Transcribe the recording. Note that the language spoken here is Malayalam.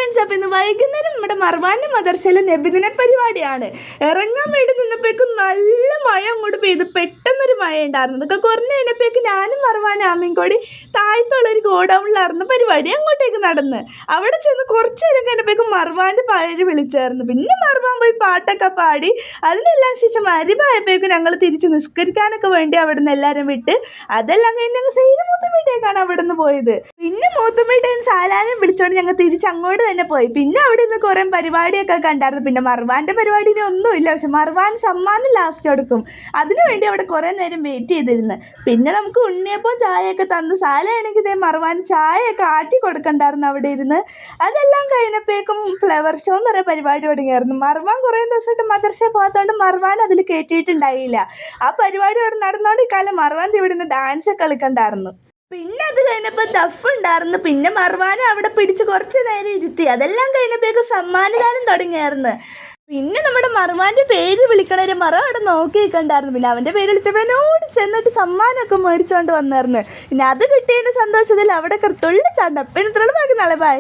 ഫ്രണ്ട്സ്, അപ്പം ഇന്ന് വൈകുന്നേരം നമ്മുടെ മർവാൻ്റെ മദർസയിലെ നബിദിന പരിപാടിയാണ്. ഇറങ്ങാൻ വേണ്ടി നിന്നപ്പോഴേക്കും നല്ല മഴ അങ്ങോട്ട് പെയ്തു. പെട്ടെന്നൊരു മഴ ഉണ്ടായിരുന്നു. ഇതൊക്കെ കുറഞ്ഞ് കഴിഞ്ഞപ്പോഴേക്കും ഞാനും മർവാനും ആമയും കൂടി താഴത്തുള്ളൊരു ഗോഡൗണിലായിരുന്നു പരിപാടി. അങ്ങോട്ടേക്ക് നടന്ന് അവിടെ ചെന്ന് കുറച്ച് നേരം കഴിഞ്ഞപ്പോഴേക്കും മർവാൻ്റെ പേര് വിളിച്ചായിരുന്നു. പിന്നെ മർവാൻ പോയി പാട്ടൊക്കെ പാടി. അതിനെല്ലാം ശേഷം മരിവായപ്പോഴേക്കും ഞങ്ങൾ തിരിച്ച് നിസ്കരിക്കാനൊക്കെ വേണ്ടി അവിടെ നിന്ന് എല്ലാവരും വിട്ട് അതെല്ലാം കഴിഞ്ഞ് ഞങ്ങൾ സൈഡ് മൂത്തമ്മീട്ടേക്കാണ് അവിടെ നിന്ന് പോയത്. പിന്നെ മൂത്തമ്മീട്ടേന്ന് സാലാനും വിളിച്ചോണ്ട് ഞങ്ങൾ തിരിച്ച് അങ്ങോട്ട് തന്നെ പോയി. പിന്നെ അവിടെ നിന്ന് കുറേ പരിപാടിയൊക്കെ കണ്ടായിരുന്നു. പിന്നെ മർവാൻ്റെ പരിപാടിന് ഒന്നുമില്ല, പക്ഷെ മർവാൻ സമ്മാനം ലാസ്റ്റ് കൊടുക്കും. അതിനുവേണ്ടി അവിടെ കുറേ നേരം വെയിറ്റ് ചെയ്തിരുന്നു. പിന്നെ നമുക്ക് ഉണ്ണിയപ്പം ചായയൊക്കെ തന്നു. സാലയാണെങ്കിൽ ഇതേ മർവാൻ ചായയൊക്കെ ആറ്റി കൊടുക്കണ്ടായിരുന്നു അവിടെ ഇരുന്ന്. അതെല്ലാം കഴിഞ്ഞപ്പോഴേക്കും ഫ്ലവർ ഷോ എന്ന് പറയുന്ന പരിപാടി തുടങ്ങിയായിരുന്നു. മർവാൻ കുറേ ദിവസമായിട്ട് മദർസയിൽ പോകാത്തതുകൊണ്ട് മർവാൻ അതിൽ കയറ്റിയിട്ടുണ്ടായില്ല. ആ പരിപാടി അവിടെ നടന്നുകൊണ്ട് ഇക്കാലം മർവാൻ ഇവിടെ നിന്ന് ഡാൻസ് കളിക്കണ്ടായിരുന്നു. പിന്നെ അത് കഴിഞ്ഞപ്പോൾ ദഫ് ഉണ്ടായിരുന്നു. പിന്നെ മർവാനെ അവിടെ പിടിച്ച് കുറച്ച് നേരം ഇരുത്തി. അതെല്ലാം കഴിഞ്ഞപ്പോഴേക്കും സമ്മാനദാനം തുടങ്ങിയായിരുന്നു. പിന്നെ നമ്മുടെ മർവാൻ്റെ പേര് വിളിക്കണവരെ മറവ് അവിടെ നോക്കി നിൽക്കണ്ടായിരുന്നു. പിന്നെ അവൻ്റെ പേര് വിളിച്ചപ്പോൾ എന്നോട് ചെന്നിട്ട് സമ്മാനമൊക്കെ മേടിച്ചുകൊണ്ട് വന്നായിരുന്നു. പിന്നെ അത് കിട്ടിയതിൻ്റെ സന്തോഷത്തിൽ അവിടെ തുള്ളി ചാണ്ട. പിന്നെ ഇത്രയുള്ള ബാക്കി നാളെ ബൈ.